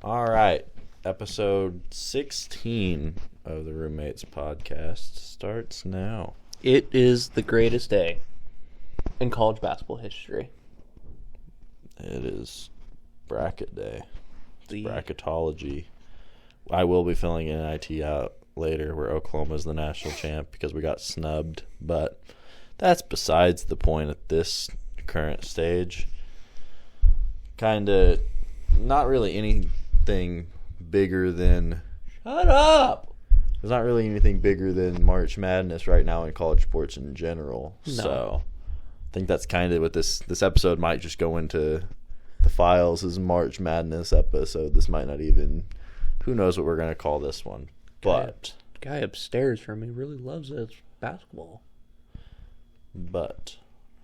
All right. Episode 16 of the Roommates podcast starts now. It is the greatest day in college basketball history. It is bracket day. The Bracketology. I will be filling NIT out later where Oklahoma's the national champ because we got snubbed. But that's besides the point at this current stage. Kind of not really anything bigger than... Shut up! There's not really anything bigger than March Madness right now in college sports in general. No. So I think that's kind of what this episode might just go into the files as March Madness episode. This might not even... Who knows what we're going to call this one. But... Guy upstairs from me really loves his basketball. But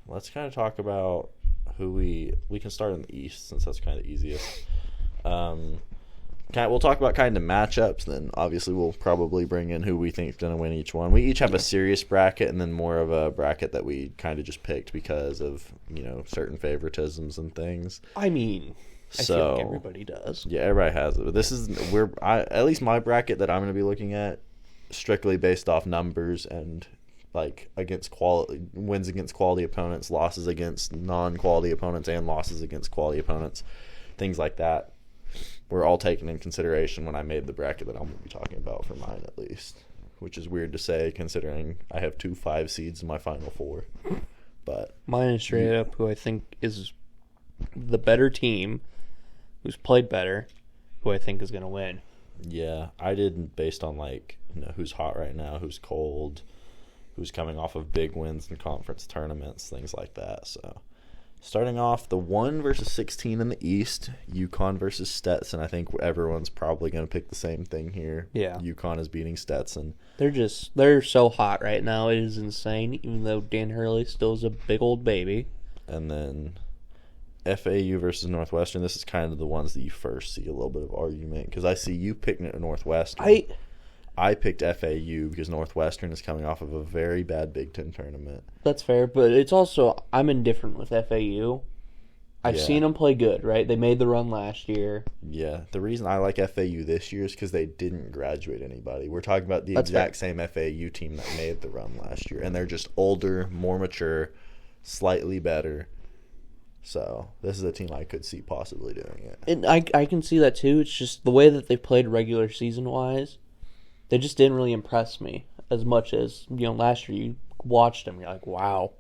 let's kind of talk about who we can start in the East since that's kind of easiest. We'll talk about kind of matchups. Then obviously we'll probably bring in who we think is going to win each one. We each have a serious bracket and then more of a bracket that we kind of just picked because of certain favoritisms and things. I mean, I feel like everybody does. Yeah, everybody has it. But this is at least my bracket that I'm going to be looking at strictly based off numbers and like against quality wins against quality opponents, losses against non-quality opponents, and losses against quality opponents, things like that. Were all taken in consideration when I made the bracket that I'm going to be talking about for mine at least, which is weird to say considering I have 2 5 seeds in my final 4. But mine is straight up who I think is the better team, who's played better, who I think is going to win. Yeah, I did based on who's hot right now, who's cold, who's coming off of big wins in conference tournaments, things like that. So, starting off, the 1 versus 16 in the East, UConn versus Stetson. I think everyone's probably going to pick the same thing here. Yeah. UConn is beating Stetson. They're so hot right now. It is insane, even though Dan Hurley still is a big old baby. And then FAU versus Northwestern. This is kind of the ones that you first see a little bit of argument because I see you picking it at Northwestern. I picked FAU because Northwestern is coming off of a very bad Big Ten tournament. That's fair, but it's also I'm indifferent with FAU. I've seen them play good, right? They made the run last year. Yeah, the reason I like FAU this year is because they didn't graduate anybody. We're talking about the exact same FAU team that made the run last year, and they're just older, more mature, slightly better. So this is a team I could see possibly doing it. And I can see that too. It's just the way that they played regular season-wise. They just didn't really impress me as much as, last year you watched them. You're like, wow,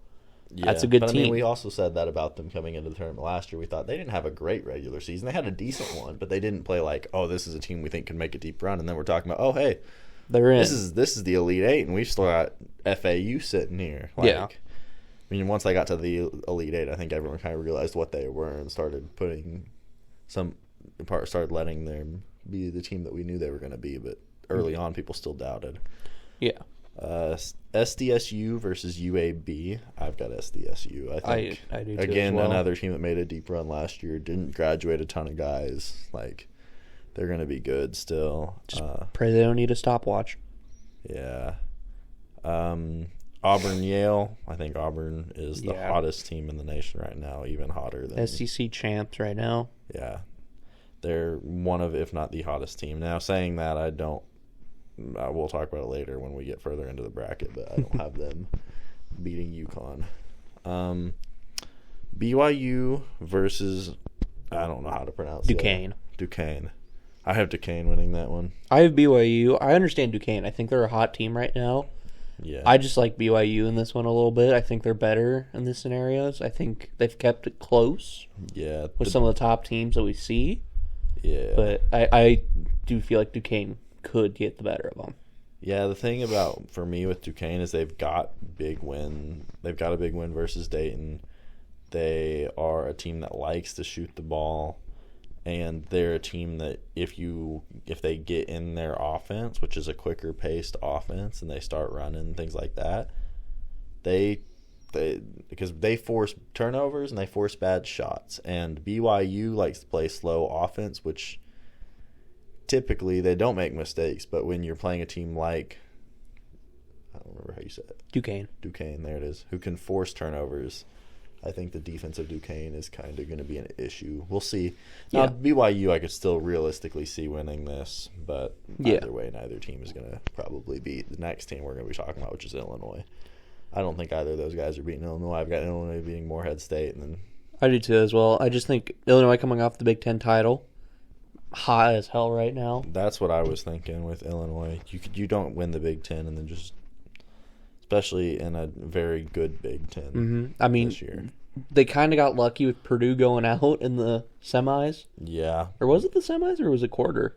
that's a good team. I mean, we also said that about them coming into the tournament last year. We thought they didn't have a great regular season. They had a decent one, but they didn't play like, oh, this is a team we think can make a deep run. And then we're talking about, oh, hey, they're in. This is the Elite Eight, and we've still got FAU sitting here. Yeah. I mean, once I got to the Elite Eight, I think everyone kind of realized what they were and started started letting them be the team that we knew they were going to be, but early on, people still doubted. Yeah. SDSU versus UAB. I've got SDSU. I think I do too again, as well. Another team that made a deep run last year, didn't graduate a ton of guys. They're going to be good still. Just pray they don't need a stopwatch. Yeah. Auburn, Yale. I think Auburn is the hottest team in the nation right now, even hotter than SEC champs right now. Yeah. They're one of, if not the hottest team. Now, saying that, we'll talk about it later when we get further into the bracket, but I don't have them beating UConn. BYU versus, I don't know how to pronounce it. Duquesne. I have Duquesne winning that one. I have BYU. I understand Duquesne. I think they're a hot team right now. Yeah. I just like BYU in this one a little bit. I think they're better in these scenarios. I think they've kept it close. Yeah. With some of the top teams that we see. Yeah. But I do feel like Duquesne could get the better of them. Yeah, the thing for me with Duquesne is they've got a big win versus Dayton. They are a team that likes to shoot the ball, and they're a team that if they get in their offense, which is a quicker paced offense, and they start running things like that, because they force turnovers and they force bad shots, and BYU likes to play slow offense, which typically they don't make mistakes, but when you're playing a team like, I don't remember how you said it. Duquesne, there it is, who can force turnovers, I think the defense of Duquesne is kind of going to be an issue. We'll see. Now, Yeah. BYU, I could still realistically see winning this, but Yeah. either way, neither team is going to probably beat the next team we're going to be talking about, which is Illinois. I don't think either of those guys are beating Illinois. I've got Illinois beating Morehead State, and then I do too as well. I just think Illinois coming off the Big Ten title, hot as hell right now. that's what I was thinking with Illinois. You don't win the Big Ten and then just, especially in a very good Big Ten I mean, this year. they kind of got lucky with Purdue going out in the semis. Yeah, Or was it the semis or was it quarter?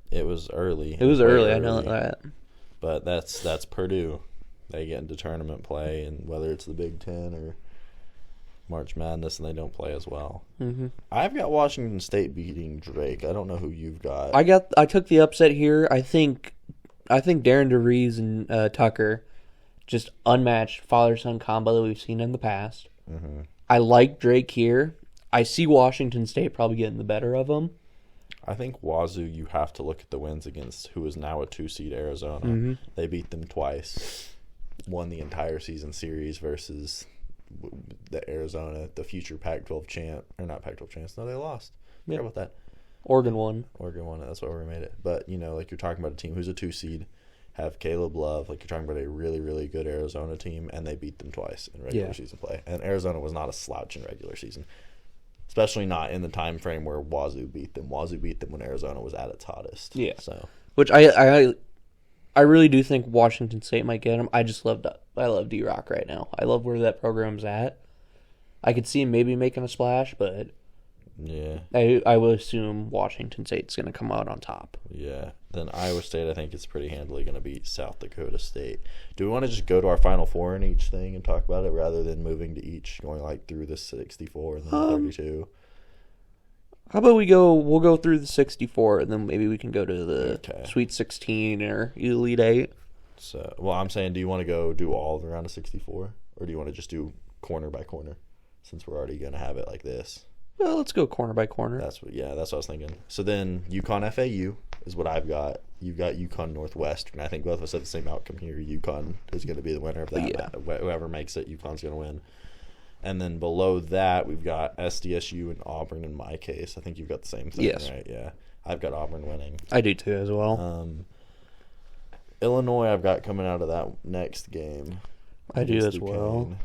it was early. It was way early, I know that. But that's Purdue. They get into tournament play, and whether it's the Big Ten or March Madness, and they don't play as well. Mm-hmm. I've got Washington State beating Drake. I don't know who you've got. I took the upset here. I think Darren DeVries and Tucker, just unmatched father-son combo that we've seen in the past. Mm-hmm. I like Drake here. I see Washington State probably getting the better of them. I think Wazoo, you have to look at the wins against who is now a 2-seed Arizona. Mm-hmm. They beat them twice, won the entire season series versus the Arizona, the future Pac-12 champ, or not Pac-12 champs. No, they lost. Yeah. Forget about that. Oregon won. Oregon won it. That's why we made it. But, like you're talking about a team who's a 2-seed, have Caleb Love. Like you're talking about a really, really good Arizona team, and they beat them twice in regular season play. And Arizona was not a slouch in regular season, especially not in the time frame where Wazoo beat them. Wazoo beat them when Arizona was at its hottest. Yeah. So Which I really do think Washington State might get him. I love D-Rock right now. I love where that program's at. I could see him maybe making a splash, but yeah, I will assume Washington State's going to come out on top. yeah. Then Iowa State, I think, is pretty handily going to beat South Dakota State. Do we want to just go to our Final Four in each thing and talk about it rather than moving to each, going like through the 64 and then 32? How about we'll go through the 64, and then maybe we can go to the Okay. Sweet 16 or Elite 8. So, well, I'm saying, do you want to go do all of the round of 64, or do you want to just do corner by corner, since we're already going to have it like this? Well, let's go corner by corner. That's what I was thinking. So then UConn FAU is what I've got. You've got UConn Northwestern. I think both of us have the same outcome here. UConn is going to be the winner of that. Yeah. Whoever makes it, UConn's going to win. And then below that, we've got SDSU and Auburn in my case. I think you've got the same thing, Yes. right? Yeah. I've got Auburn winning. I do too as well. Illinois, I've got coming out of that next game. I do against as well.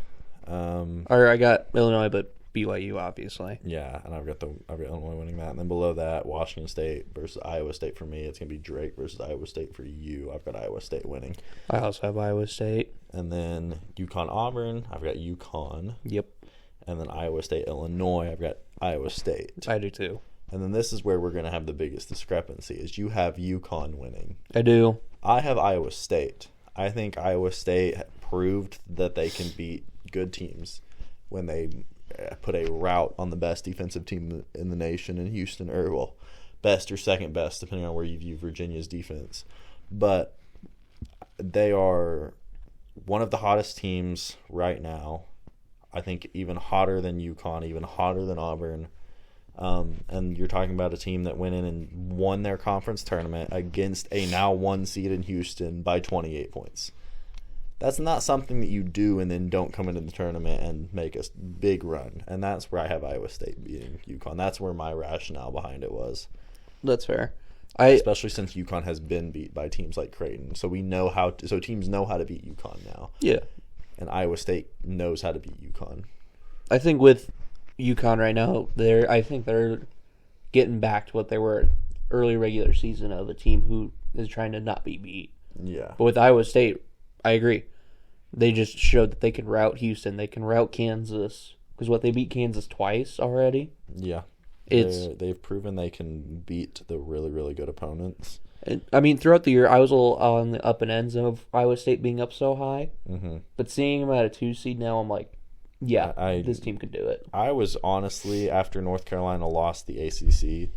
Duquesne. Or I got Illinois, but BYU obviously. Yeah, and I've got Illinois winning that. And then below that, Washington State versus Iowa State for me. It's going to be Drake versus Iowa State for you. I've got Iowa State winning. I also have Iowa State. And then UConn Auburn, I've got UConn. Yep, And then Iowa State Illinois, I've got Iowa State. I do too. And then this is where we're going to have the biggest discrepancy is you have UConn winning. I do. I have Iowa State. I think Iowa State proved that they can beat good teams when they put a rout on the best defensive team in the nation in Houston, or well, best or second best, depending on where you view Virginia's defense. But they are one of the hottest teams right now. I think even hotter than UConn, even hotter than Auburn. And you're talking about a team that went in and won their conference tournament against a now 1 seed in Houston by 28 points. That's not something that you do and then don't come into the tournament and make a big run. And that's where I have Iowa State beating UConn. That's where my rationale behind it was. That's fair. Especially since UConn has been beat by teams like Creighton. So teams know how to beat UConn now. Yeah. And Iowa State knows how to beat UConn. I think with UConn right now, they're getting back to what they were early regular season of a team who is trying to not be beat. Yeah. But with Iowa State, I agree. They just showed that they can rout Houston. They can rout Kansas. Because they beat Kansas twice already. Yeah. They've proven they can beat the really, really good opponents. I mean, throughout the year, I was a little on the up and ends of Iowa State being up so high. Mm-hmm. But seeing them at a 2 seed now, I'm like, yeah, this team could do it. I was honestly, after North Carolina lost the ACC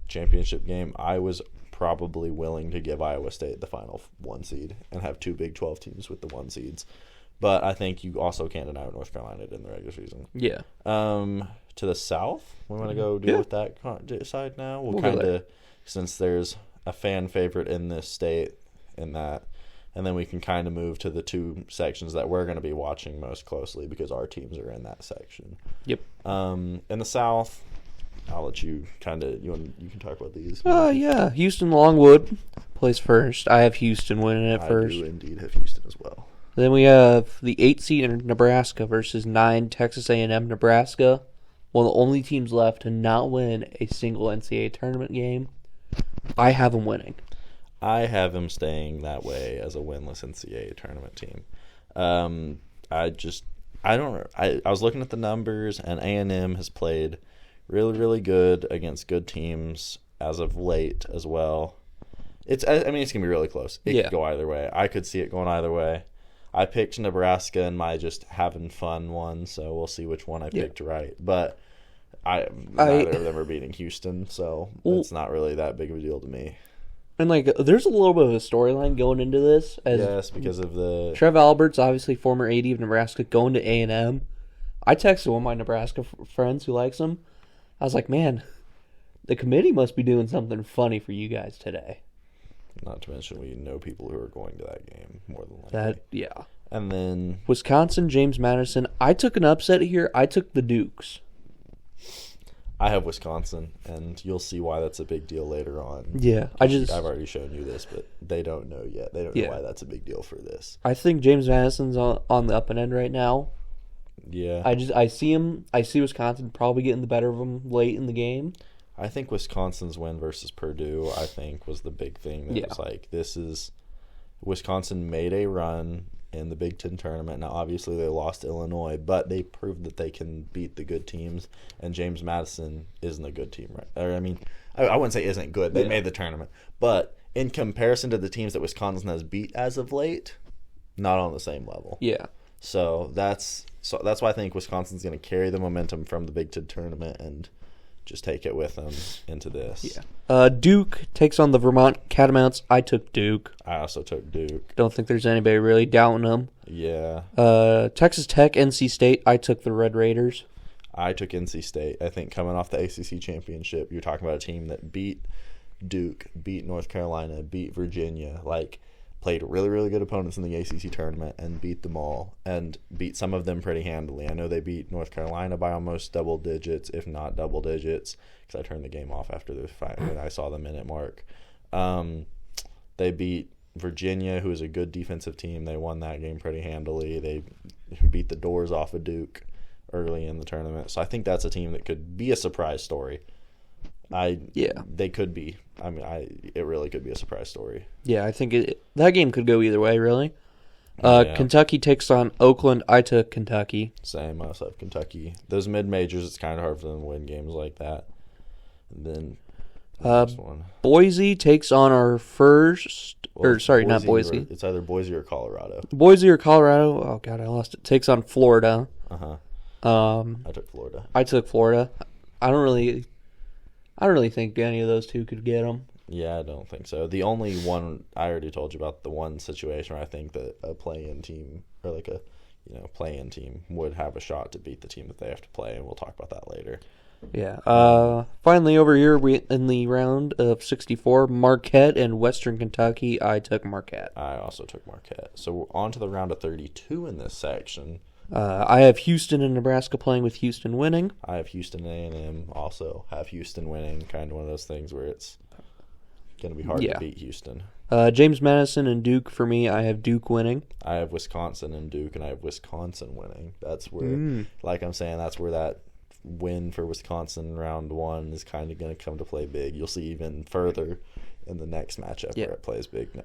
championship game, I was probably willing to give Iowa State the final 1 seed and have 2 Big 12 teams with the 1 seeds. But I think you also can't deny what North Carolina did in the regular season. Yeah. To the south, we want to go deal with that side now. We'll kind of, since there's a fan favorite in this state in that, and then we can kind of move to the two sections that we're going to be watching most closely because our teams are in that section. Yep. In the South, I'll let you kind of you can talk about these. Yeah, Houston Longwood plays first. I have Houston winning it first. I do indeed have Houston as well. Then we have the 8 seed in Nebraska versus 9 Texas A&M Nebraska. One of the only teams left to not win a single NCAA tournament game. I have them winning. I have them staying that way as a winless NCAA tournament team. I was looking at the numbers, and A&M has played really, really good against good teams as of late as well. It's going to be really close. It could go either way. I could see it going either way. I picked Nebraska in my just having fun one, so we'll see which one I picked right. But neither of them are beating Houston, so it's not really that big of a deal to me. And, there's a little bit of a storyline going into this. Yes, because of the... Trev Alberts, obviously former AD of Nebraska, going to A&M. I texted one of my Nebraska friends who likes him. I was like, man, the committee must be doing something funny for you guys today. Not to mention we know people who are going to that game more than likely. Yeah. And then... Wisconsin, James Madison. I took an upset here. I took the Dukes. I have Wisconsin, and you'll see why that's a big deal later on. Yeah. I've already shown you this, but they don't know yet. They don't know why that's a big deal for this. I think James Madison's on the up and end right now. Yeah. I see Wisconsin probably getting the better of them late in the game. I think Wisconsin's win versus Purdue, I think, was the big thing. That was like, Wisconsin made a run in the Big Ten tournament. Now, obviously, they lost to Illinois, but they proved that they can beat the good teams, and James Madison isn't a good team, right? I wouldn't say isn't good. They made the tournament. But in comparison to the teams that Wisconsin has beat as of late, not on the same level. Yeah. So that's why I think Wisconsin's going to carry the momentum from the Big Ten tournament and just take it with them into this. Yeah. Duke takes on the Vermont Catamounts. I took Duke. I also took Duke. Don't think there's anybody really doubting them. Yeah. Texas Tech, NC State. I took the Red Raiders. I took NC State. I think coming off the ACC championship, you're talking about a team that beat Duke, beat North Carolina, beat Virginia, played really, really good opponents in the ACC tournament and beat them all and beat some of them pretty handily. I know they beat North Carolina by almost double digits, if not double digits, because I turned the game off after the fight when I saw the minute mark. They beat Virginia, who is a good defensive team. They won that game pretty handily. They beat the doors off of Duke early in the tournament. So I think that's a team that could be a surprise story. They could be. It really could be a surprise story. Yeah, I think that game could go either way, really. Kentucky takes on Oakland. I took Kentucky. Same. I also have Kentucky. Those mid-majors, it's kind of hard for them to win games like that. And then the next one. Boise takes on our first... not Boise. It's either Boise or Colorado. Boise or Colorado. Oh, God, I lost it. Takes on Florida. I took Florida. I took Florida. I don't really think any of those two could get them. Yeah, I don't think so. The only one I already told you about, the one situation where I think that a play-in team or a play-in team would have a shot to beat the team that they have to play, and we'll talk about that later. Yeah. Finally, over here, we in the round of 64, Marquette and Western Kentucky. I took Marquette. I also took Marquette. So we're on to the round of 32 in this section. I have Houston and Nebraska playing with Houston winning. I have Houston and A&M also have Houston winning. Kind of one of those things where it's going to be hard to beat Houston. James Madison and Duke for me. I have Duke winning. I have Wisconsin and Duke, and I have Wisconsin winning. That's where, like I'm saying, that's where that win for Wisconsin round one is kind of going to come to play big. You'll see even further in the next matchup where it plays big.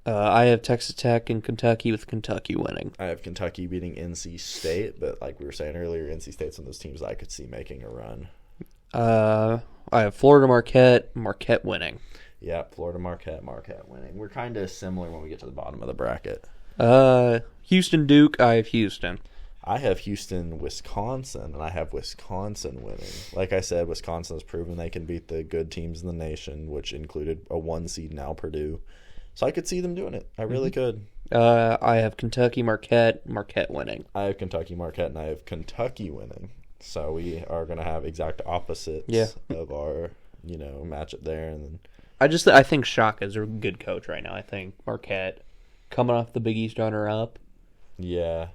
I have Texas Tech and Kentucky with Kentucky winning. I have Kentucky beating NC State, but like we were saying earlier, NC State's one of those teams I could see making a run. I have Florida Marquette winning. Yeah, Florida Marquette winning. We're kind of similar when we get to the bottom of the bracket. Houston Duke, I have Houston. I have Houston Wisconsin, and I have Wisconsin winning. Like I said, Wisconsin has proven they can beat the good teams in the nation, which included a 1 seed now Purdue. So I could see them doing it. I really could. I have Kentucky Marquette winning. I have Kentucky Marquette, and I have Kentucky winning. So we are going to have exact opposites of our, matchup there. And then I think Shaka's a good coach right now. I think Marquette coming off the Big East runner-up. Yeah.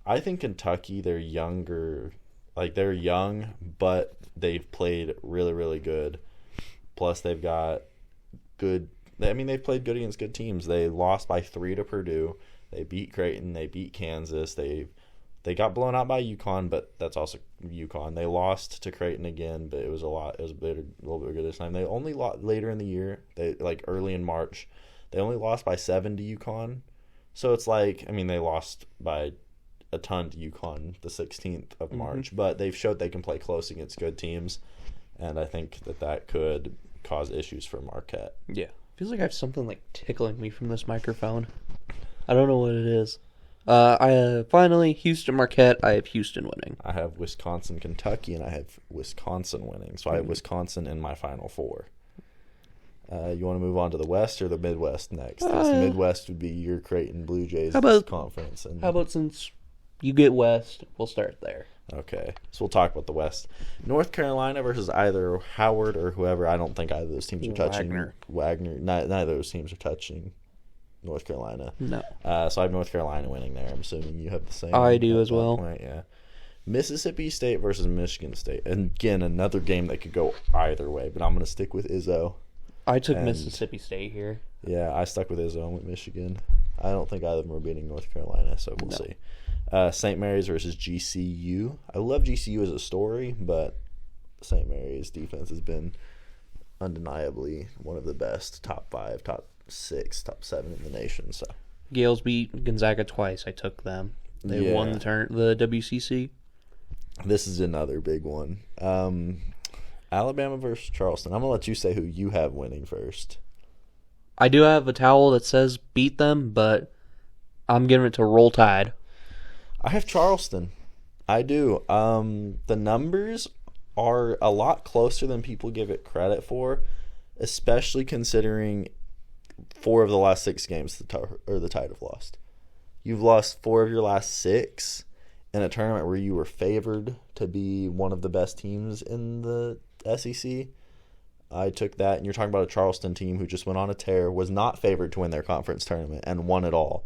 I think Kentucky, they're younger. Like, they're young, but they've played really, really good. Plus, they've got good. I mean, they've played good against good teams. They lost by 3 to Purdue. They beat Creighton. They beat Kansas. They got blown out by UConn, but that's also UConn. They lost to Creighton again, but it was a little bit bigger this time. They only lost later in the year. They like early in March. They only lost by 7 to UConn. So it's like, I mean, they lost by a ton to UConn the 16th of March, but they've showed they can play close against good teams, and I think that could cause issues for Marquette. Yeah. Feels like I have something like tickling me from this microphone. I don't know what it is. Finally, Houston Marquette. I have Houston winning. I have Wisconsin Kentucky, and I have Wisconsin winning. So I have Wisconsin in my Final Four. You want to move on to the West or the Midwest next? This Midwest would be your Creighton Blue Jays conference. How about since you get West, we'll start there. Okay, so we'll talk about the West. North Carolina versus either Howard or whoever. I don't think either of those teams are touching Wagner. Neither of those teams are touching North Carolina. No. So I have North Carolina winning there. I'm assuming you have the same. I do as well. Point. Yeah. Mississippi State versus Michigan State. And again, another game that could go either way, but I'm going to stick with Izzo. I took Mississippi State here. Yeah, I stuck with Izzo and with Michigan. I don't think either of them are beating North Carolina, so we'll see. St. Mary's versus GCU. I love GCU as a story, but St. Mary's defense has been undeniably one of the best, top 5, top 6, top 7 in the nation. So Gales beat Gonzaga twice. I took them. They won the WCC. This is another big one. Alabama versus Charleston. I'm going to let you say who you have winning first. I do have a towel that says beat them, but I'm giving it to Roll Tide. I have Charleston. I do. The numbers are a lot closer than people give it credit for, especially considering 4 of the last 6 games the Tide have lost. You've lost 4 of your last 6 in a tournament where you were favored to be one of the best teams in the SEC. I took that, and you're talking about a Charleston team who just went on a tear, was not favored to win their conference tournament, and won it all,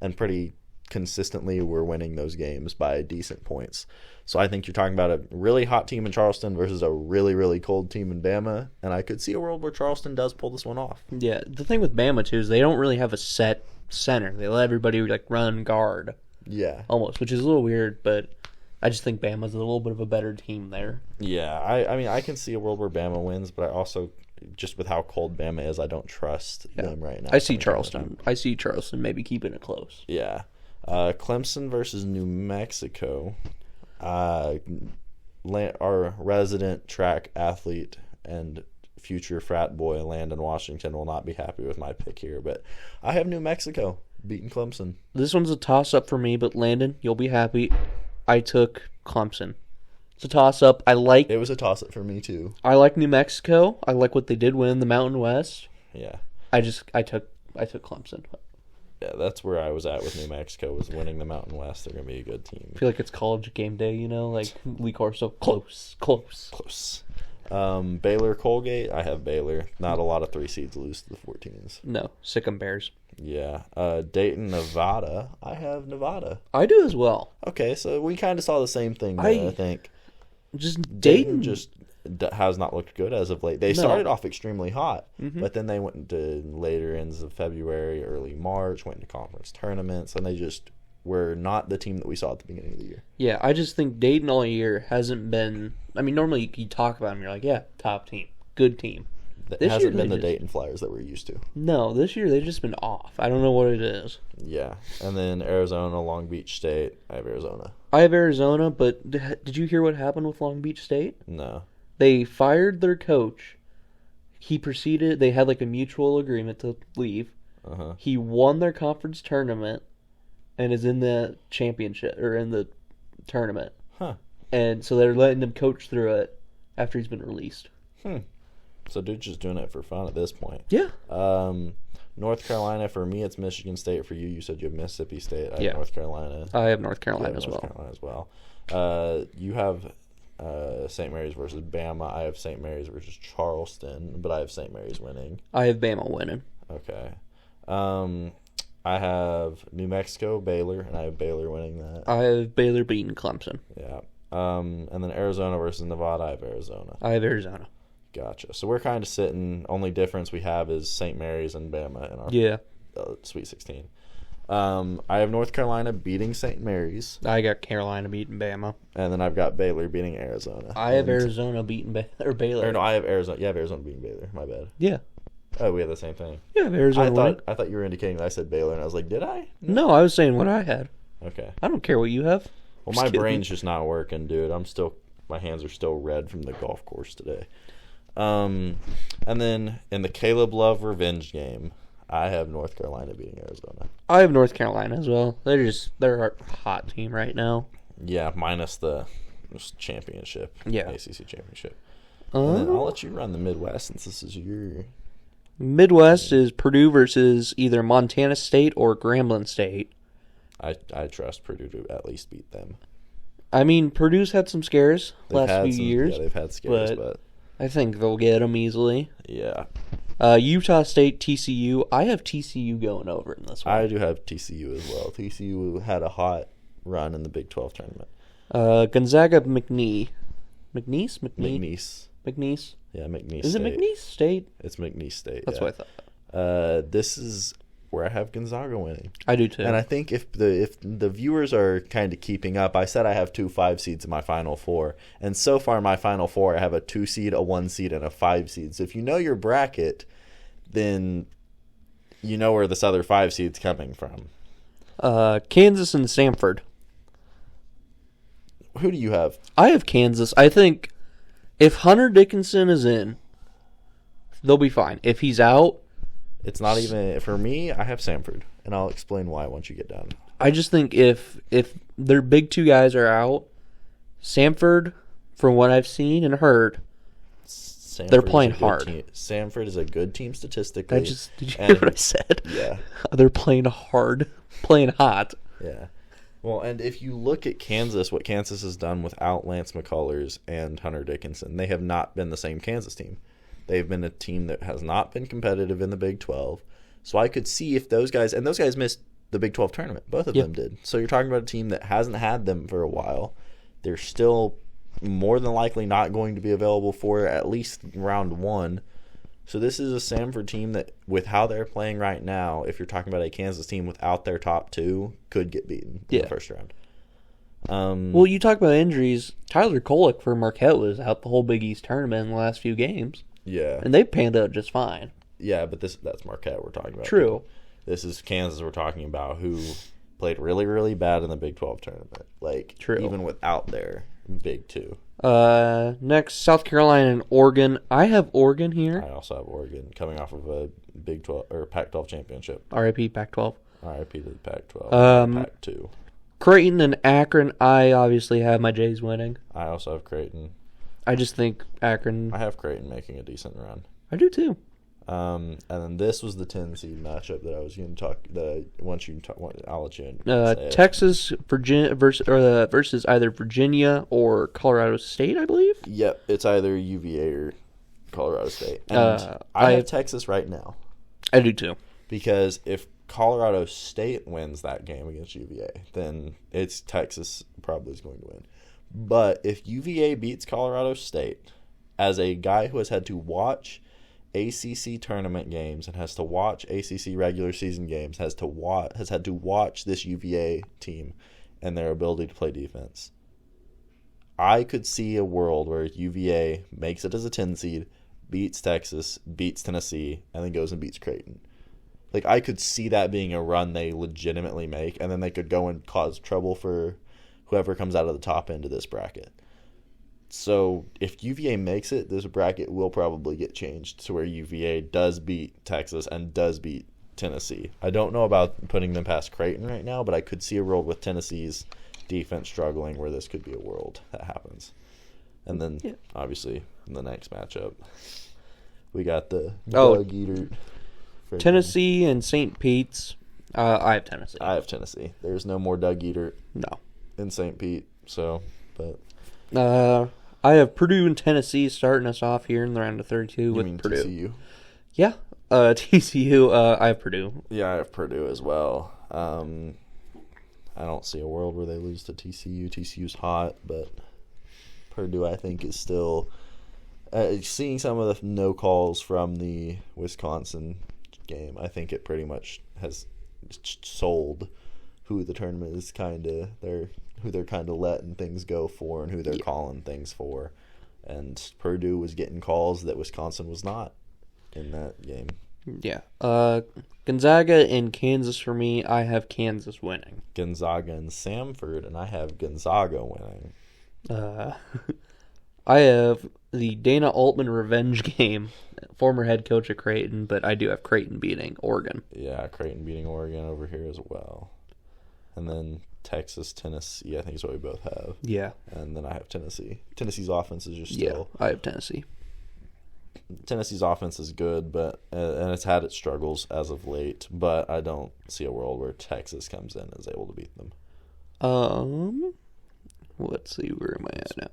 and pretty consistently were winning those games by decent points. So I think you're talking about a really hot team in Charleston versus a really, really cold team in Bama, and I could see a world where Charleston does pull this one off. Yeah, the thing with Bama, too, is they don't really have a set center. They let everybody, like, run guard. Yeah. Almost, which is a little weird, but I just think Bama's a little bit of a better team there. Yeah, I mean, I can see a world where Bama wins, but I also, just with how cold Bama is, I don't trust them right now. I see Charleston. I see Charleston maybe keeping it close. Yeah. Clemson versus New Mexico. Our resident track athlete and future frat boy Landon Washington will not be happy with my pick here, but I have New Mexico beating Clemson. This one's a toss-up for me, but Landon, you'll be happy. I took Clemson. It's a toss-up. It was a toss-up for me, too. I like New Mexico. I like what they did win the Mountain West. Yeah. I took Clemson. Yeah, that's where I was at with New Mexico, was winning the Mountain West. They're going to be a good team. I feel like it's college game day, you know? Like, Lee Corso. Close. Baylor, Colgate. I have Baylor. Not a lot of 3 seeds lose to the 14s. No. Sick 'em Bears. Yeah. Dayton, Nevada. I have Nevada. I do as well. Okay, so we kind of saw the same thing there, I think. Just Dayton just has not looked good as of late. They started off extremely hot, but then they went into later ends of February, early March, went into conference tournaments, and they just were not the team that we saw at the beginning of the year. Yeah, I just think Dayton all year hasn't been... I mean, normally you talk about them, you're like, yeah, top team, good team. It hasn't been the Dayton Flyers that we're used to. No, this year they've just been off. I don't know what it is. Yeah, and then Arizona, Long Beach State. I have Arizona. I have Arizona, but did you hear what happened with Long Beach State? No. They fired their coach. They had like a mutual agreement to leave. Uh-huh. He won their conference tournament and is in the championship, or in the tournament. Huh. And so they're letting him coach through it after he's been released. So dude's just doing it for fun at this point. Yeah. North Carolina, for me, it's Michigan State. For you, you said you have Mississippi State. I have North Carolina. I have North Carolina as well. You have St. Mary's versus Bama. I have St. Mary's versus Charleston, but I have St. Mary's winning. I have Bama winning. Okay. I have New Mexico, Baylor, and I have Baylor winning that. I have Baylor beating Clemson. Yeah. And then Arizona versus Nevada, I have Arizona. I have Arizona. Gotcha. So we're kind of sitting. Only difference we have is St. Mary's and Bama in our Sweet 16. I have North Carolina beating St. Mary's. I got Carolina beating Bama. And then I've got Baylor beating Arizona. I have Arizona beating Baylor. Or no, I have Arizona. Yeah, I have Arizona beating Baylor. My bad. Yeah. Oh, we have the same thing. Yeah, I have Arizona. I thought you were indicating that I said Baylor, and I was like, did I? No, I was saying what I had. Okay. I don't care what you have. Well, my brain's just not working, dude. My hands are still red from the golf course today. And then in the Caleb Love revenge game, I have North Carolina beating Arizona. I have North Carolina as well. They're a hot team right now. Yeah, minus the championship. Yeah. ACC championship. And then I'll let you run the Midwest since this is your... Midwest is Purdue versus either Montana State or Grambling State. I trust Purdue to at least beat them. I mean, Purdue's had some scares last few years. Yeah, they've had scares, but I think they'll get them easily. Yeah. Utah State, TCU. I have TCU going over in this one. I do have TCU as well. TCU had a hot run in the Big 12 tournament. Gonzaga, McNeese. McNeese? McNeese. Yeah, McNeese Is State. it McNeese State? It's McNeese State. That's yeah. what I thought. This is where I have Gonzaga winning. I do too. And I think if the viewers are kind of keeping up, I said I have 2 5 seeds in my Final Four. And so far in my Final Four, I have a 2 seed, a 1 seed, and a 5 seed. So if you know your bracket, then you know where this other 5 seed's coming from. Kansas and Stanford. Who do you have? I have Kansas. I think if Hunter Dickinson is in, they'll be fine. If he's out, it's not even for me. I have Samford, and I'll explain why once you get done. I just think if their big 2 guys are out, Samford, from what I've seen and heard, they're playing hard. Samford is a good team statistically. Did you hear what I said? Yeah, they're playing hard, playing hot. Yeah. Well, and if you look at Kansas, what Kansas has done without Lance McCullers and Hunter Dickinson, they have not been the same Kansas team. They've been a team that has not been competitive in the Big 12. So I could see if those guys missed the Big 12 tournament. Both of them did. So you're talking about a team that hasn't had them for a while. They're still more than likely not going to be available for at least round 1. So this is a Samford team that, with how they're playing right now, if you're talking about a Kansas team without their top 2, could get beaten in the first round. Well, you talk about injuries. Tyler Kolek for Marquette was out the whole Big East tournament in the last few games. Yeah. And they panned out just fine. Yeah, but that's Marquette we're talking about. True. This is Kansas we're talking about, who played really, really bad in the Big 12 tournament. True. Even without their Big 2. Next, South Carolina and Oregon. I have Oregon here. I also have Oregon coming off of a Big 12 or Pac-12 championship. RIP Pac-12. RIP to the Pac-12. Pac-2. Creighton and Akron. I obviously have my Jays winning. I also have Creighton. I just think Akron. I have Creighton making a decent run. I do too. And then this was the 10 seed matchup that I was going to talk. I'll let you in. Texas, Virginia versus either Virginia or Colorado State, I believe. Yep, it's either UVA or Colorado State. And I have Texas right now. I do too. Because if Colorado State wins that game against UVA, then it's Texas probably is going to win. But if UVA beats Colorado State, as a guy who has had to watch ACC tournament games and has to watch ACC regular season games, has had to watch this UVA team and their ability to play defense, I could see a world where UVA makes it as a 10 seed, beats Texas, beats Tennessee, and then goes and beats Creighton. I could see that being a run they legitimately make, and then they could go and cause trouble for whoever comes out of the top end of this bracket. So if UVA makes it, this bracket will probably get changed to where UVA does beat Texas and does beat Tennessee. I don't know about putting them past Creighton right now, but I could see a world with Tennessee's defense struggling where this could be a world that happens. And then, obviously, in the next matchup, we got the Doug Eater. Tennessee and St. Pete's. I have Tennessee. I have Tennessee. There's no more Doug Eater in St. Pete. I have Purdue and Tennessee starting us off here in the round of 32 with Purdue. TCU? Yeah. TCU, I have Purdue. Yeah, I have Purdue as well. I don't see a world where they lose to TCU. TCU's hot, but Purdue, I think, is still seeing some of the no calls from the Wisconsin game. I think it pretty much has sold who the tournament is who they're kind of letting things go for and who they're calling things for. And Purdue was getting calls that Wisconsin was not in that game. Yeah. Gonzaga and Kansas for me. I have Kansas winning. Gonzaga and Samford, and I have Gonzaga winning. I have the Dana Altman revenge game. Former head coach of Creighton, but I do have Creighton beating Oregon. Yeah, Creighton beating Oregon over here as well. And then Texas, Tennessee, I think is what we both have. Yeah. And then I have Tennessee. Tennessee's offense is just still... Yeah, I have Tennessee. Tennessee's offense is good, but and it's had its struggles as of late, but I don't see a world where Texas comes in and is able to beat them. Let's see, where am I at now?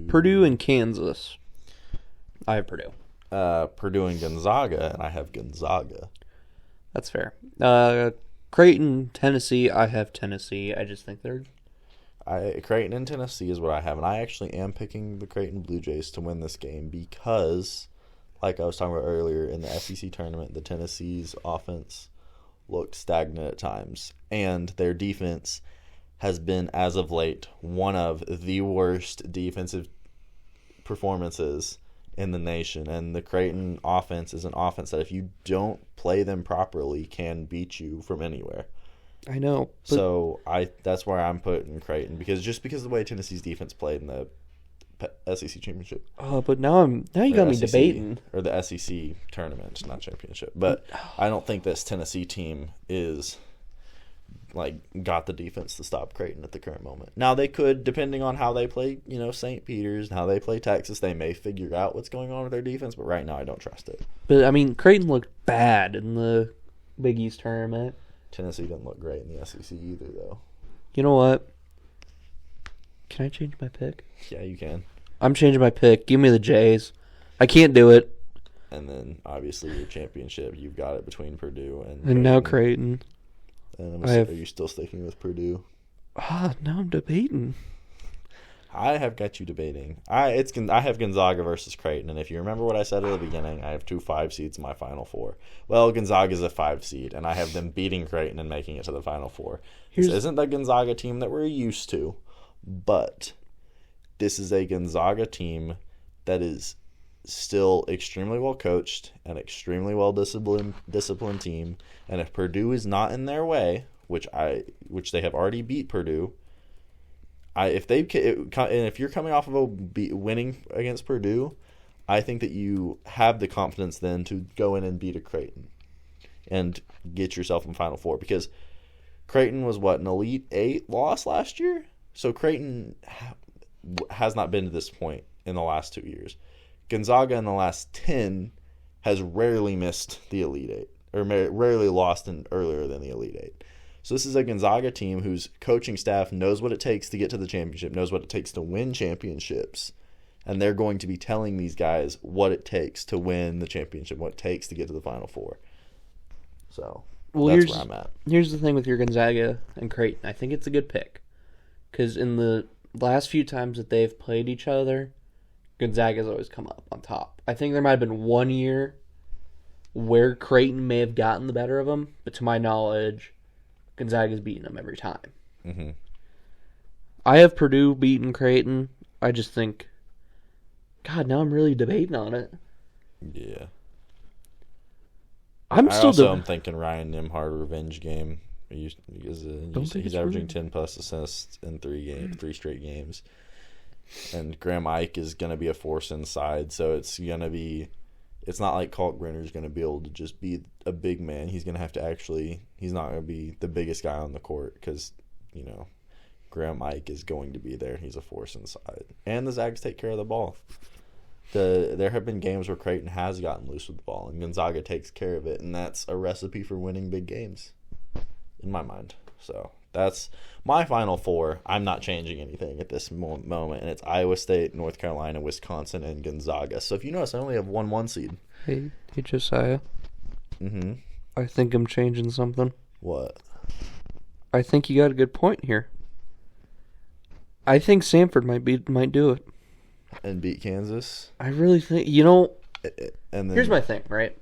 Purdue and Kansas. I have Purdue. Purdue and Gonzaga, and I have Gonzaga. That's fair. Creighton, Tennessee, I have Tennessee. I just think they're... Creighton and Tennessee is what I have, and I actually am picking the Creighton Blue Jays to win this game because, like I was talking about earlier, in the SEC tournament, the Tennessee's offense looked stagnant at times, and their defense has been, as of late, one of the worst defensive performances in the nation. And the Creighton offense is an offense that, if you don't play them properly, can beat you from anywhere. I know. So that's where I'm putting Creighton, because of the way Tennessee's defense played in the SEC championship. But now you got me debating. Or the SEC tournament, not championship. But I don't think this Tennessee team is got the defense to stop Creighton at the current moment. Now they could, depending on how they play, St. Peter's and how they play Texas, they may figure out what's going on with their defense. But right now, I don't trust it. But I mean, Creighton looked bad in the Big East tournament. Tennessee didn't look great in the SEC either, though. You know what? Can I change my pick? Yeah, you can. I'm changing my pick. Give me the Jays. I can't do it. And then, obviously, your championship, you've got it between Purdue and Creighton. Now Creighton. And are you still sticking with Purdue? Now I'm debating. I have got you debating. I have Gonzaga versus Creighton, and if you remember what I said at the beginning, I have 2 5 seeds in my Final Four. Well, Gonzaga is a 5 seed, and I have them beating Creighton and making it to the Final Four. This isn't the Gonzaga team that we're used to, but this is a Gonzaga team that is still extremely well coached and extremely well disciplined team. And if Purdue is not in their way, which they have already beat Purdue, if you're coming off of a winning against Purdue, I think that you have the confidence then to go in and beat a Creighton and get yourself in Final Four, because Creighton was an Elite 8 loss last year. So Creighton has not been to this point in the last 2 years. Gonzaga in the last 10 has rarely missed the Elite 8, or rarely lost earlier than the Elite 8. So this is a Gonzaga team whose coaching staff knows what it takes to get to the championship, knows what it takes to win championships, and they're going to be telling these guys what it takes to win the championship, what it takes to get to the Final Four. So that's where I'm at. Here's the thing with your Gonzaga and Creighton. I think it's a good pick, because in the last few times that they've played each other, Gonzaga's always come up on top. I think there might have been one year where Creighton may have gotten the better of them, but to my knowledge, Gonzaga's beaten them every time. Mm-hmm. I have Purdue beating Creighton. I just think, God, now I'm really debating on it. Yeah. I'm thinking Ryan Nembhard revenge game. He's averaging 10+ assists in 3 straight games. And Graham Ike is going to be a force inside, so it's not like Kalkbrenner's going to be able to just be a big man. He's going to have to he's not going to be the biggest guy on the court, because, Graham Ike is going to be there. He's a force inside. And the Zags take care of the ball. There have been games where Creighton has gotten loose with the ball, and Gonzaga takes care of it, and that's a recipe for winning big games, in my mind. So that's my Final Four. I'm not changing anything at this moment, and it's Iowa State, North Carolina, Wisconsin, and Gonzaga. So if you notice, I only have 1 1 seed. Hey Josiah. Mm-hmm. I think I'm changing something. What? I think you got a good point here. I think Samford might do it. And beat Kansas? I really think, And then, here's my thing, right?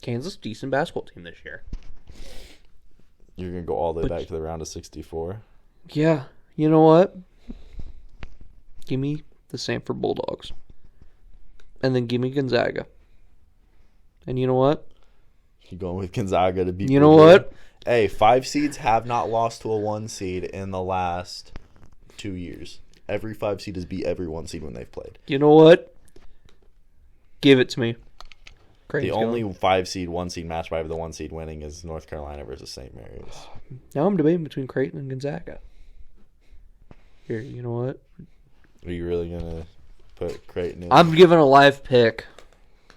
Kansas, decent basketball team this year. you're going to go all the way back to the round of 64? Yeah, you know what? Give me the Samford Bulldogs. And then give me Gonzaga. And you know what? You're going with Gonzaga to beat You know Purdue? what? Hey, 5 seeds have not lost to a 1 seed in the last 2 years. Every 5 seed has beat every 1 seed when they've played. You know what? Give it to me. The only 5 seed, 1 seed match by the 1 seed winning is North Carolina versus St. Mary's. Now I'm debating between Creighton and Gonzaga. Here, you know what? Are you really going to put Creighton in? I'm giving a live pick.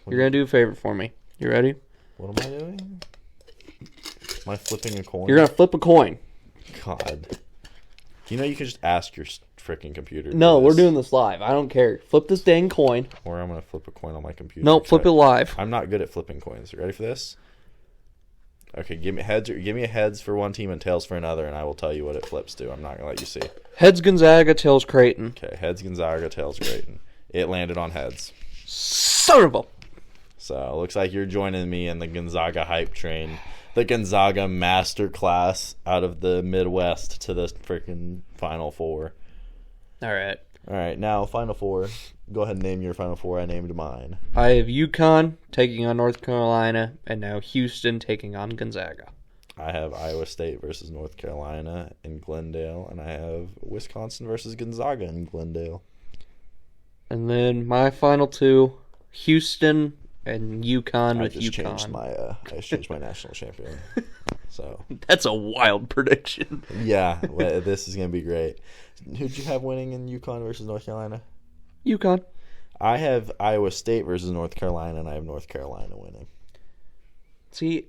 You're going to do a favor for me. You ready? What am I doing? Am I flipping a coin? You're going to flip a coin. God. You know you can just ask your freaking computer. No, we're doing this live. I don't care. Flip this dang coin. Or I'm going to flip a coin on my computer. Nope, flip it live. I'm not good at flipping coins. You ready for this? Okay, give me a heads for one team and tails for another, and I will tell you what it flips to. I'm not going to let you see. Heads Gonzaga, tails Creighton. Okay, heads Gonzaga, tails Creighton. It landed on heads. Son of a... So, it looks like you're joining me in the Gonzaga hype train. The Gonzaga masterclass out of the Midwest to the freaking Final Four. All right. All right, now Final Four. Go ahead and name your Final Four. I named mine. I have UConn taking on North Carolina, and now Houston taking on Gonzaga. I have Iowa State versus North Carolina in Glendale, and I have Wisconsin versus Gonzaga in Glendale. And then my final two, Houston and UConn with UConn. I just changed my national champion. So that's a wild prediction. yeah, this is gonna be great. Who'd you have winning in UConn versus North Carolina? UConn. I have Iowa State versus North Carolina, and I have North Carolina winning. See,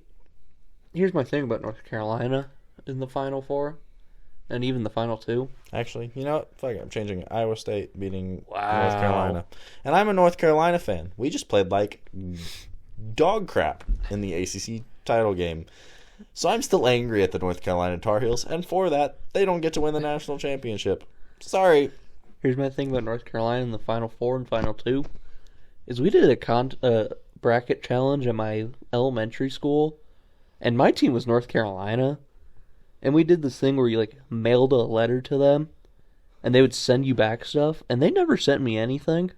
here's my thing about North Carolina in the Final Four, and even the Final Two. Actually, you know what? Fuck it, I'm changing it. Iowa State beating Wow. North Carolina. And I'm a North Carolina fan. We just played like dog crap in the ACC title game. So I'm still angry at the North Carolina Tar Heels, and for that, they don't get to win the national championship. Sorry. Here's my thing about North Carolina in the Final Four and Final Two, is we did a bracket challenge at my elementary school, and my team was North Carolina, and we did this thing where you like mailed a letter to them, and they would send you back stuff, and they never sent me anything.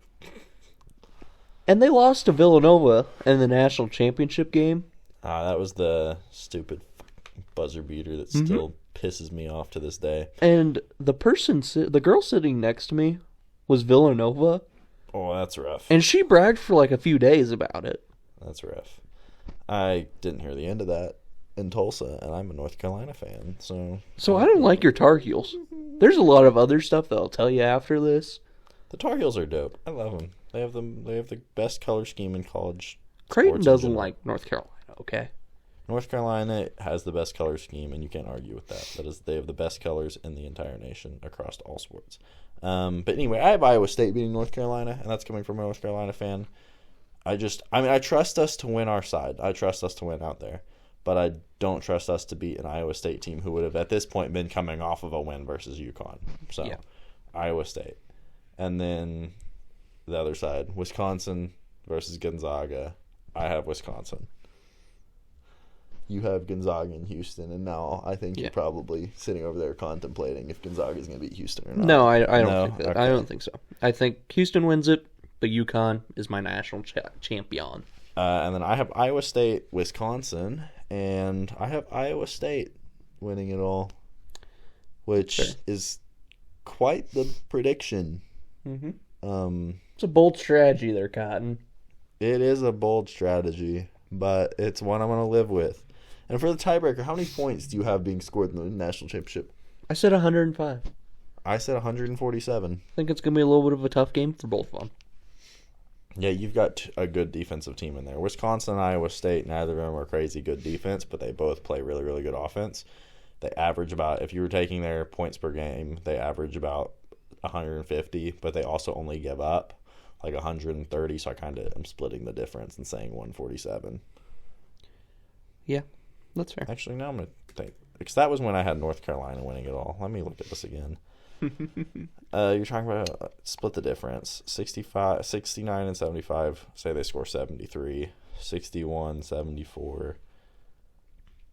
And they lost to Villanova in the national championship game. That was the stupid buzzer beater that still pisses me off to this day. And the girl sitting next to me was Villanova, Oh, that's rough. and she bragged for like a few days about it. That's rough. I didn't hear the end of that in Tulsa, and I'm a North Carolina fan, so... So I don't like your Tar Heels. There's a lot of other stuff that I'll tell you after this. The Tar Heels are dope. I love them. They have the best color scheme in college. Creighton sports in doesn't general. like North Carolina, okay? North Carolina has the best color scheme, and you can't argue with that. That is, they have the best colors in the entire nation across all sports. But anyway, I have Iowa State beating North Carolina, and that's coming from a North Carolina fan. I trust us to win our side. I trust us to win out there. But I don't trust us to beat an Iowa State team who would have, at this point, been coming off of a win versus UConn. So, Yeah. Iowa State. And then the other side, Wisconsin versus Gonzaga. I have Wisconsin. You have Gonzaga and Houston, and now I think Yeah. you're probably sitting over there contemplating if Gonzaga is going to beat Houston or not. No, I don't No? think that. Okay. I don't think so. I think Houston wins it, but UConn is my national champion. And then I have Iowa State, Wisconsin, and I have Iowa State winning it all, which Fair. is quite the prediction. Mm-hmm. It's a bold strategy there, Cotton. It is a bold strategy, but it's one I'm going to live with. And for the tiebreaker, how many points do you have being scored in the national championship? I said 105. I said 147. I think it's going to be a little bit of a tough game for both of them. Yeah, you've got a good defensive team in there. Wisconsin and Iowa State, neither of them are crazy good defense, but they both play really, really good offense. They average about, if you were taking their points per game, they average about 150, but they also only give up like 130, so I kind of am splitting the difference and saying 147. That's fair. Actually, now I'm going to think. Because that was when I had North Carolina winning it all. Let me look at this again. You're talking about split the difference. 69 and 75. Say they score 73. 61, 74.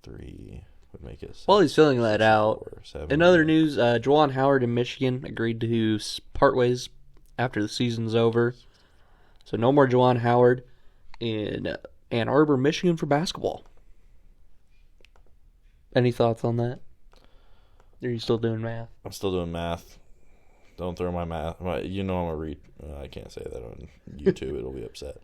3 would make it. While he's filling that out, 70. in other news, Juwan Howard in Michigan agreed to part ways after the season's over. So no more Juwan Howard in Ann Arbor, Michigan for basketball. Any thoughts on that? Are you still doing math? I'm still doing math. Don't throw my math. You know I'm a read. I can't say that on YouTube. It'll be upset.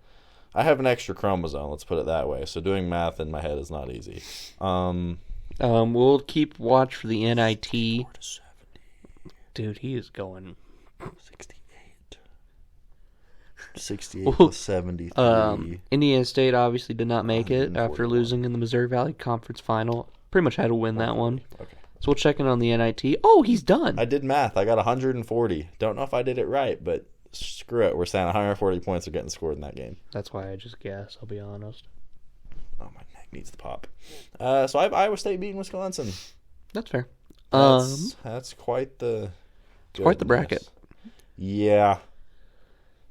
I have an extra chromosome. Let's put it that way. So doing math in my head is not easy. We'll keep watch for the NIT. Dude, he is going 68. 68 to 73. Indiana State obviously did not make it after 141. losing in the Missouri Valley Conference Final. Pretty much had to win that one. Okay. So we'll check in on the NIT. Oh, he's done. I did math. I got 140. Don't know if I did it right, but screw it. We're saying 140 points are getting scored in that game. That's why I just guess, I'll be honest. Oh, my neck needs to pop. So I have Iowa State beating Wisconsin. That's fair. That's quite the bracket. Yeah.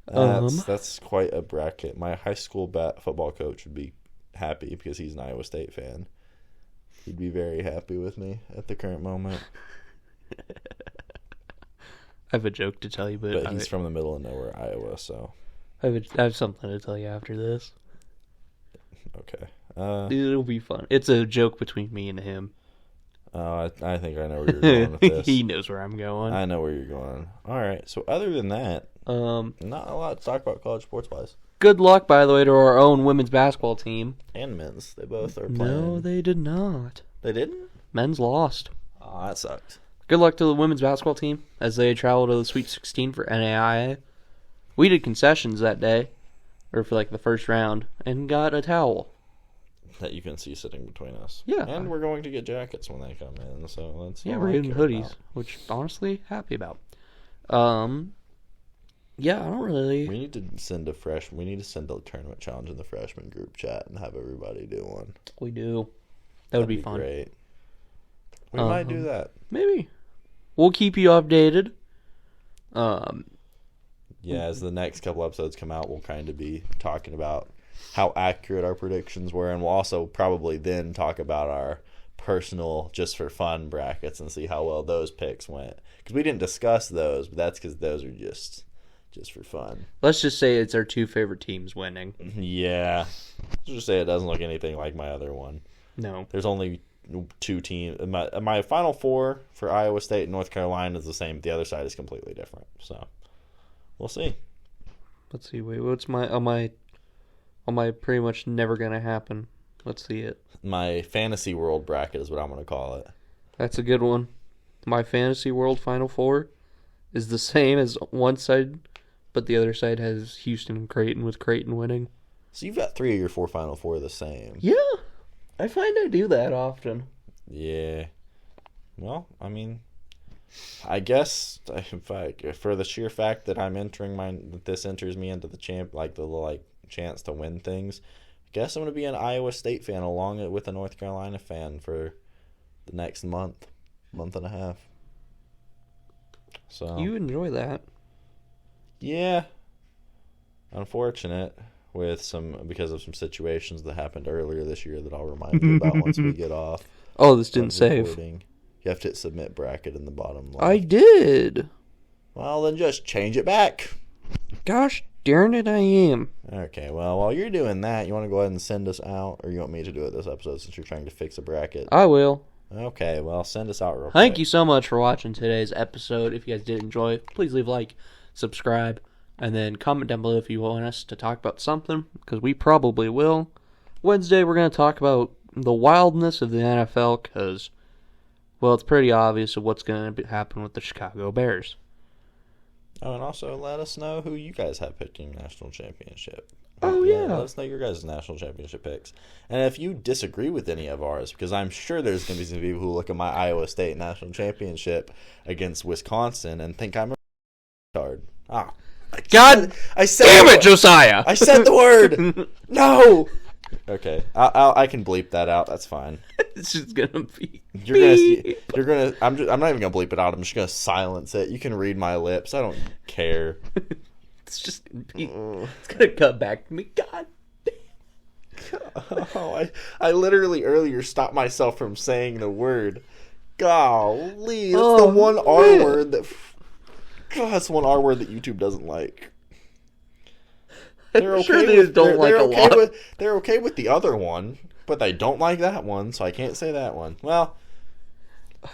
That's quite a bracket. My high school football coach would be happy because he's an Iowa State fan. He'd be very happy with me at the current moment. I have a joke to tell you, but he's from the middle of nowhere, Iowa, so. I have something to tell you after this. Okay. It'll be fun. It's a joke between me and him. I think I know where you're going with this. He knows where I'm going. I know where you're going. All right. So other than that, not a lot to talk about college sports-wise. Good luck, by the way, to our own women's basketball team. And men's. They both are playing. No, they did not. They didn't? Men's lost. Oh, that sucked. Good luck to the women's basketball team as they travel to the Sweet 16 for NAIA. We did concessions that day, or for like the first round, and got a towel. That you can see sitting between us. Yeah. And we're going to get jackets when they come in, so that's Yeah, all we're I getting care hoodies, about. which honestly, happy about. Yeah, I don't really. We need to send a tournament challenge in the freshman group chat and have everybody do one. We do. That would be fun. Great. We might do that. Maybe. We'll keep you updated. Yeah, as the next couple episodes come out, we'll kind of be talking about how accurate our predictions were, and we'll also probably then talk about our personal, just for fun brackets and see how well those picks went. Because we didn't discuss those, but that's because those are just for fun. Let's just say it's our two favorite teams winning. Yeah. Let's just say it doesn't look anything like my other one. No. There's only two teams. My Final Four for Iowa State and North Carolina is the same. The other side is completely different. So, we'll see. Let's see. Wait, what's my on my pretty much never gonna happen? Let's see it. My Fantasy World bracket is what I'm going to call it. That's a good one. My Fantasy World Final Four is the same as one side, but the other side has Houston and Creighton, with Creighton winning. So you've got 3 of your 4 Final Four the same. Yeah. I find I do that often. Yeah. Well, I mean, I guess for the sheer fact that I'm entering that this enters me into the chance to win things, I guess I'm going to be an Iowa State fan along with a North Carolina fan for the next month and a half. So You enjoy that. yeah. Unfortunate because of some situations that happened earlier this year that I'll remind you about once we get off. Oh, this didn't save. recording. You have to hit submit bracket in the bottom left. I did. Well, then just change it back. Gosh darn it, I am. Okay, well, while you're doing that, you want to go ahead and send us out, or you want me to do it this episode since you're trying to fix a bracket? I will. Okay, well, send us out real quick. Thank you so much for watching today's episode. If you guys did enjoy it, please leave a like, subscribe, and then comment down below if you want us to talk about something, because we probably will. Wednesday, we're going to talk about the wildness of the NFL, because, well, it's pretty obvious of what's going to happen with the Chicago Bears. Oh, and also let us know who you guys have picking national championship. Oh, yeah. Let us know your guys' national championship picks. And if you disagree with any of ours, because I'm sure there's going to be some people who look at my Iowa State national championship against Wisconsin and think I'm a retard. God I said damn the it, Josiah! I said the word! No! Okay, I can bleep that out. That's fine. It's just gonna be. You're gonna. I'm not even gonna bleep it out. I'm just gonna silence it. You can read my lips. I don't care. It's just gonna be. It's gonna cut back to me. God. Oh, I literally earlier stopped myself from saying the word. Golly, it's the one R word that. God, that's the one R word that YouTube doesn't like. They're okay they're okay with the other one, but they don't like that one, so I can't say that one. Well,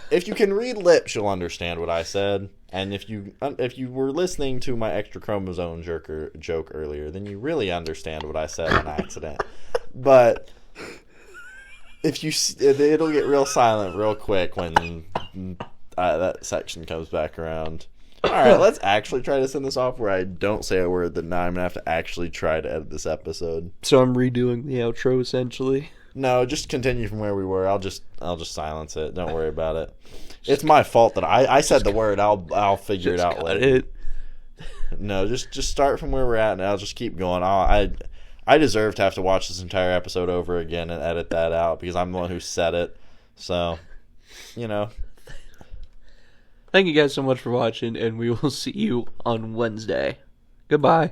if you can read lips, you'll understand what I said. And if you were listening to my extra chromosome joke earlier, then you really understand what I said on accident. But it'll get real silent real quick when that section comes back around. All right, let's actually try to send this off where I don't say a word that now I'm gonna have to actually try to edit this episode. So I'm redoing the outro essentially. No, just continue from where we were. I'll just silence it. Don't worry about it. It's my fault that I said the word. I'll figure it out later. No, just start from where we're at, and I'll just keep going. I deserve to have to watch this entire episode over again and edit that out because I'm the one who said it. So, you know. Thank you guys so much for watching, and we will see you on Wednesday. Goodbye.